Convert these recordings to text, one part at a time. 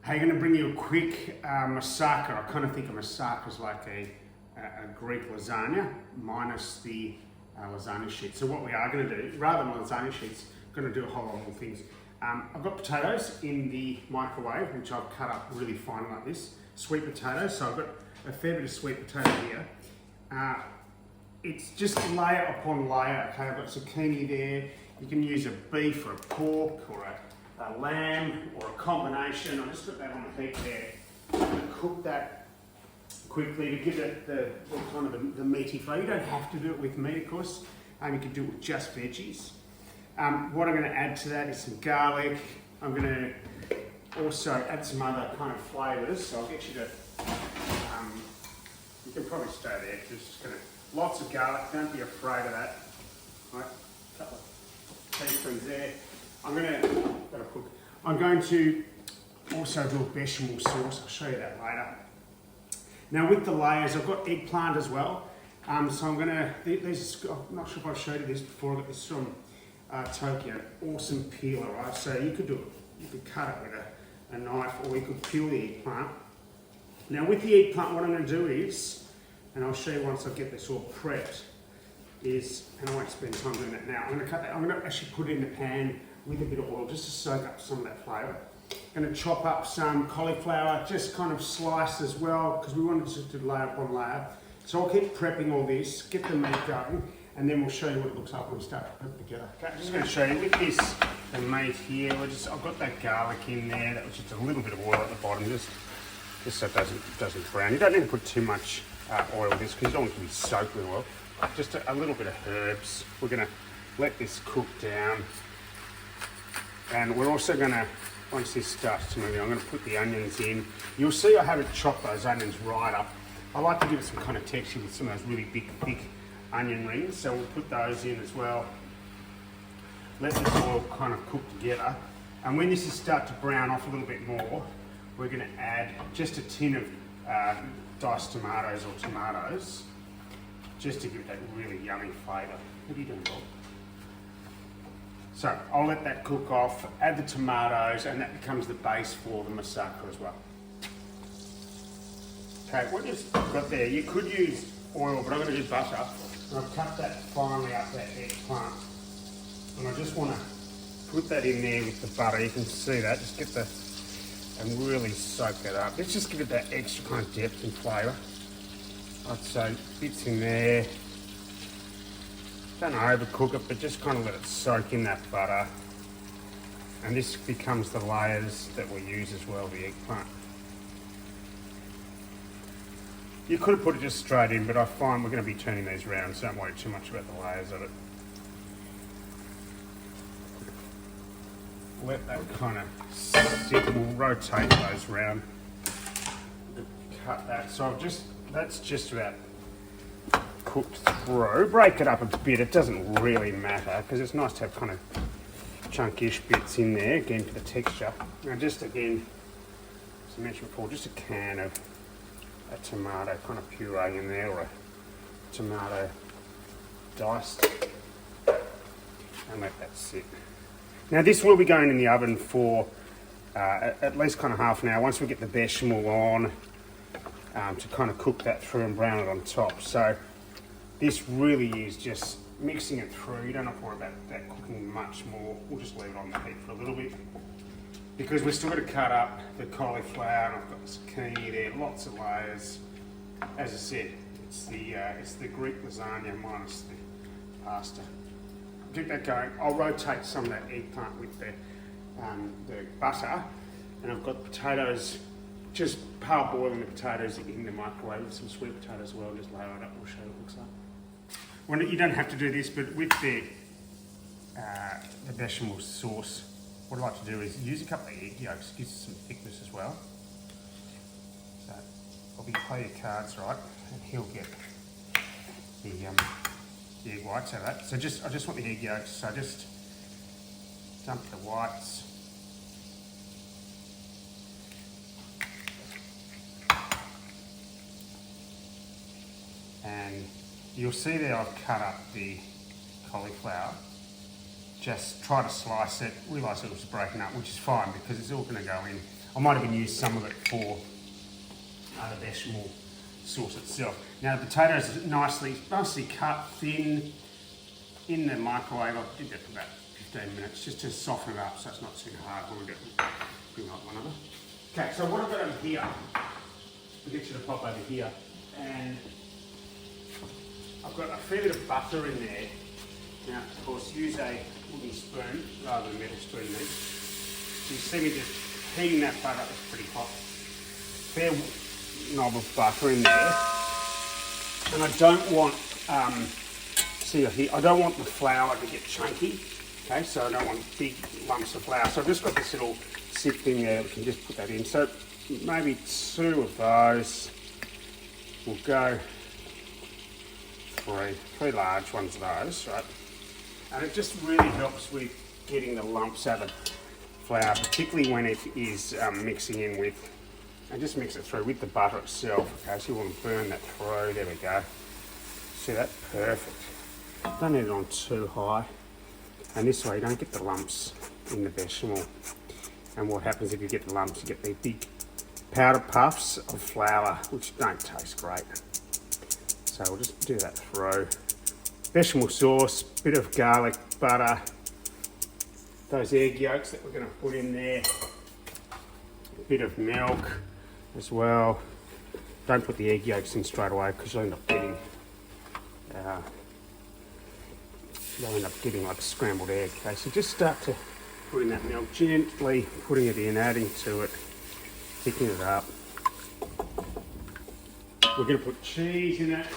Hey, I'm going to bring you a quick moussaka. I kind of think of moussaka as like a Greek lasagna minus the lasagna sheet. So what we are going to do, rather than lasagna sheets, I'm going to do a whole lot more things. I've got potatoes in the microwave, which I've cut up really fine like this. Sweet potatoes, so I've got a fair bit of sweet potato here. It's just layer upon layer. Okay, I've got zucchini there. You can use a beef or a pork or a lamb or a combination. I'll just put that on the heat there. I'm going to cook that quickly to give it the kind of the meaty flavour. You don't have to do it with meat, of course. You can do it with just veggies. What I'm going to add to that is some garlic. I'm going to also add some other kind of flavours. So I'll get you to, you can probably stay there. Just going to, lots of garlic. Don't be afraid of that. Right, a couple of teaspoons there. I'm going to also do a bechamel sauce. I'll show you that later. Now with the layers, I've got eggplant as well. So I'm going to, I'm not sure if I've showed you this before. I got this from Tokyo. Awesome peeler, right? So you could do it, you could cut it with a knife, or you could peel the eggplant. Now with the eggplant, what I'm going to do is, and I'll show you once I get this all prepped, is, and I won't spend time doing that now, I'm going to cut that, I'm going to actually put it in the pan with a bit of oil just to soak up some of that flavour. I'm going to chop up some cauliflower, just kind of sliced as well, because we wanted to layer upon layer. So I'll keep prepping all this, get the meat going, and then we'll show you what it looks like when we start to put it together. Okay, I'm just going to show you with this, the meat here, I've got that garlic in there, that was just a little bit of oil at the bottom, just so it doesn't brown. You don't need to put too much oil in this, because you don't want it to be soaked with oil. Just a little bit of herbs. We're going to let this cook down. And we're also going to, once this starts to move, I'm going to put the onions in. You'll see I haven't chopped those onions right up. I like to give it some kind of texture with some of those really big, thick onion rings. So we'll put those in as well. Let this all kind of cook together. And when this is start to brown off a little bit more, we're going to add just a tin of diced tomatoes or tomatoes, just to give it that really yummy flavour. What are you doing, Bob? So I'll let that cook off, add the tomatoes, and that becomes the base for the moussaka as well. Okay, what you've got there, you could use oil, but I'm going to use butter. And I've cut that finely up, that eggplant. And I just want to put that in there with the butter. You can see that, just get the, and really soak that up. Let's just give it that extra kind of depth and flavour. I'd say bits in there. Don't overcook it, but just kind of let it soak in that butter. And this becomes the layers that we use as well, the eggplant. You could have put it just straight in, but I find we're going to be turning these around, so don't worry too much about the layers of it. Let that kind of sit, we'll rotate those around. Cut that, so that's just about cooked through. Break it up a bit, it doesn't really matter, because it's nice to have kind of chunkish bits in there, again for the texture. Now just again, as I mentioned before, just a can of a tomato kind of puree in there, or a tomato diced, and let that sit. Now this will be going in the oven for at least kind of half an hour, once we get the bechamel on, to kind of cook that through and brown it on top. So this really is just mixing it through. You don't have to worry about that cooking much more. We'll just leave it on the heat for a little bit, because we're still going to cut up the cauliflower, and I've got the zucchini there, lots of layers. As I said, it's the Greek lasagna minus the pasta. Get that going. I'll rotate some of that eggplant with the butter, and I've got potatoes, just parboiling the potatoes in the microwave with some sweet potatoes as well. Just layer it up. We'll show you what it looks like. Well, you don't have to do this, but with the bechamel sauce, what I like to do is use a couple of egg yolks, gives some thickness as well. So Bobby, play your cards right, and he'll get the egg whites out of that. So I just want the egg yolks, so just dump the whites. And you'll see there I've cut up the cauliflower. Just try to slice it, realise it was breaking up, which is fine because it's all going to go in. I might even use some of it for the bechamel sauce itself. Now the potatoes are nicely cut thin in the microwave. I did that for about 15 minutes just to soften it up so it's not too hard when we bring up one of them. Okay, so what I've got over here, I'll get you to pop over here, and I've got a fair bit of butter in there. Now, of course, use a wooden spoon rather than a metal spoon there. So you see me just heating that butter up, it's pretty hot. Fair knob of butter in there. And I don't want, see here, I don't want the flour to get chunky. Okay, so I don't want big lumps of flour. So I've just got this little sieve thing there, we can just put that in. So maybe 2 of those. We'll go 3 large ones of those, right? And it just really helps with getting the lumps out of the flour, particularly when it is mixing in with, and just mix it through with the butter itself. Okay, so you want to burn that through. There we go. See that? Perfect. Don't need it on too high. And this way you don't get the lumps in the bechamel. And what happens if you get the lumps, you get these big powder puffs of flour, which don't taste great. So we'll just do that through. Bechamel sauce, bit of garlic, butter, those egg yolks that we're going to put in there, a bit of milk as well. Don't put the egg yolks in straight away because you'll end up getting like a scrambled egg. Okay, so just start to put in that milk, gently putting it in, adding to it, thickening it up. We're going to put cheese in it.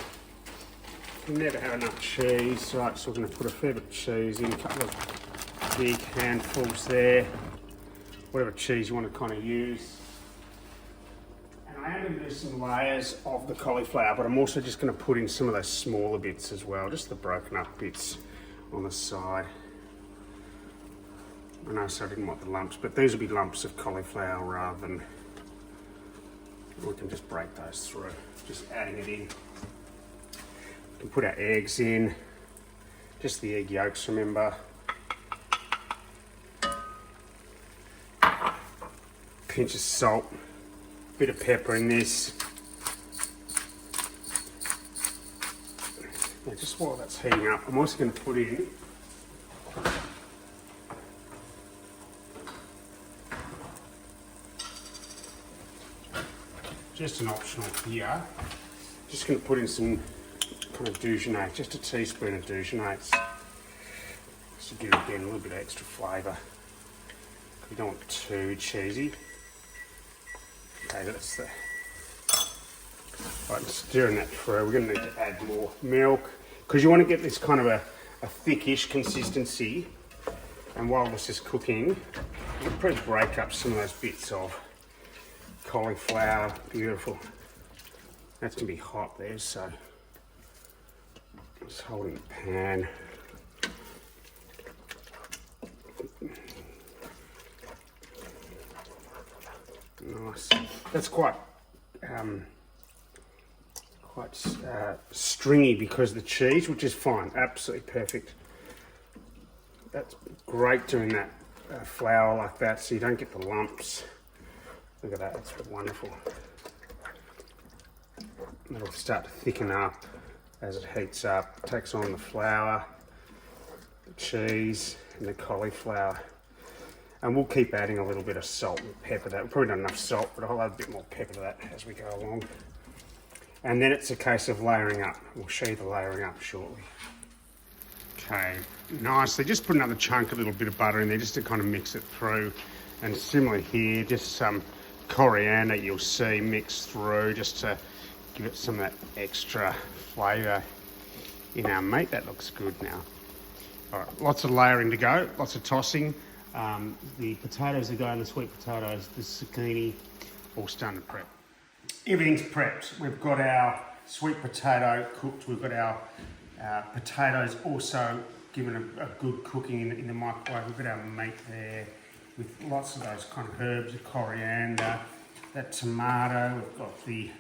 We never have enough cheese, right? So we're going to put a fair bit of cheese in, a couple of big handfuls there. Whatever cheese you want to kind of use. And I am going to do some layers of the cauliflower, but I'm also just going to put in some of those smaller bits as well, just the broken up bits on the side. I know, so I didn't want the lumps, but these will be lumps of cauliflower rather than, we can just break those through, just adding it in. We can put our eggs in, just the egg yolks, remember. Pinch of salt, bit of pepper in this. Now just while that's heating up, I'm also going to put in just an optional here. Just going to put in some kind of Dijonais, just a teaspoon of Dijonais. Just to give it again a little bit of extra flavour. You don't want it too cheesy. Okay, that's the. Right, stirring that through. We're going to need to add more milk because you want to get this kind of a thickish consistency. And while this is cooking, we'll probably break up some of those bits of cauliflower. Beautiful. That's going to be hot there, so just holding the pan. Nice. That's quite stringy because of the cheese, which is fine. Absolutely perfect. That's great doing that flour like that, so you don't get the lumps. Look at that. That's wonderful. It'll start to thicken up as it heats up. It takes on the flour, the cheese, and the cauliflower. And we'll keep adding a little bit of salt and pepper to that. We've probably not enough salt, but I'll add a bit more pepper to that as we go along. And then it's a case of layering up. We'll show you the layering up shortly. Okay, nicely. Just put another chunk, a little bit of butter in there just to kind of mix it through. And similar here, just some coriander you'll see mixed through just to give it some of that extra flavour in our meat. That looks good now. All right, lots of layering to go, lots of tossing. The potatoes are going, the sweet potatoes, the zucchini, all starting to prep. Everything's prepped. We've got our sweet potato cooked. We've got our potatoes also given a good cooking in the microwave. We've got our meat there with lots of those kind of herbs, the coriander, that tomato. We've got the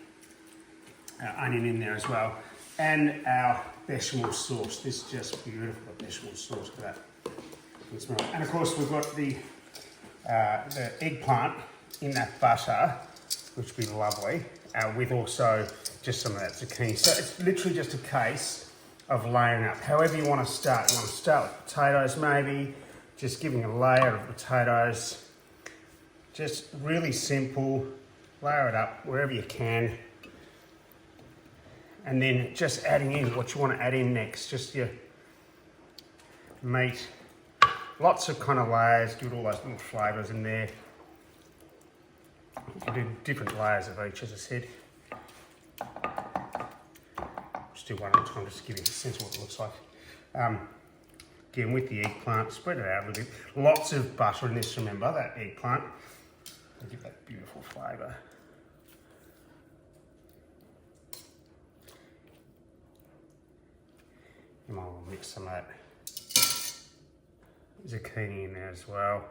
onion in there as well. And our bechamel sauce. This is just beautiful, the bechamel sauce for that. And of course we've got the eggplant in that butter, which would be lovely, with also just some of that zucchini. So it's literally just a case of layering up. However you want to start. You want to start with potatoes maybe, just giving a layer of potatoes. Just really simple, layer it up wherever you can. And then just adding in what you want to add in next, just your meat. Lots of kind of layers, give it all those little flavours in there. You can do different layers of each, as I said. Just do one at a time, just to give you a sense of what it looks like. Again, with the eggplant, spread it out a little bit. Lots of butter in this, remember, that eggplant. It'll give that beautiful flavour. You might want to mix some of that zucchini in there as well.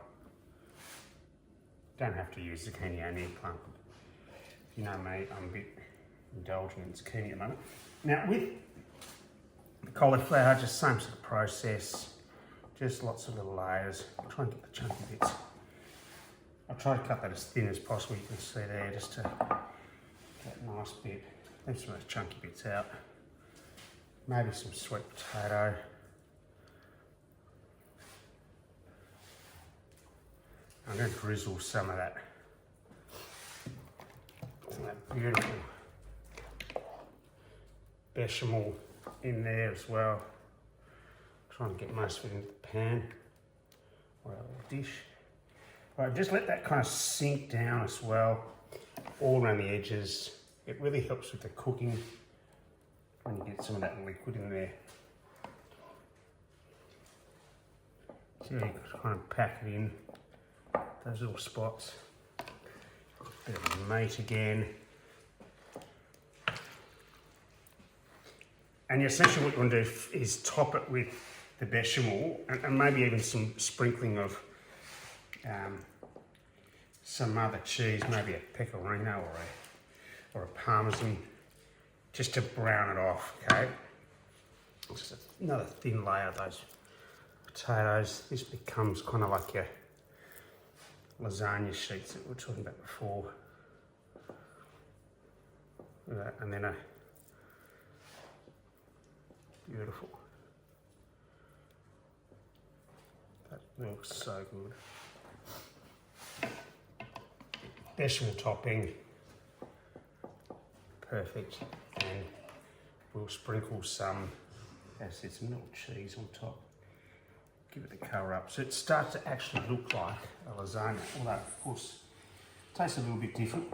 Don't have to use zucchini and eggplant. You know me, I'm a bit indulgent in zucchini at the moment. Now with the cauliflower, just same sort of process, just lots of little layers. I'll try and get the chunky bits. I'll try to cut that as thin as possible, you can see there, just to get that nice bit. Leave some of those chunky bits out. Maybe some sweet potato. I'm going to drizzle some of that beautiful bechamel in there as well. Try and get most of it into the pan or the dish. Right, just let that kind of sink down as well, all around the edges. It really helps with the cooking when you get some of that liquid in there. So you kind of pack it in, those little spots. Bit of meat again. And essentially what you want to do is top it with the bechamel and maybe even some sprinkling of some other cheese, maybe a pecorino or a parmesan, just to brown it off, okay? Just another thin layer of those potatoes. This becomes kind of like your lasagna sheets that we were talking about before. And then a beautiful. That looks so good. Bechamel topping, perfect. And we'll sprinkle some, as I said, some little cheese on top. Give it the colour up. So it starts to actually look like a lasagna, although of course it tastes a little bit different.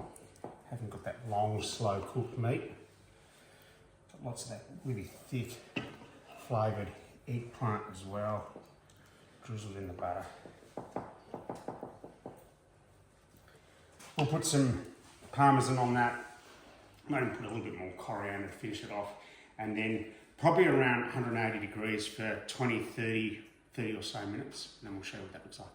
Haven't got that long, slow cooked meat. Got lots of that really thick, flavoured eggplant as well, drizzled in the butter. We'll put some parmesan on that. Maybe put a little bit more coriander to finish it off, and then probably around 180 degrees for 20, 30 or so minutes, and then we'll show you what that looks like.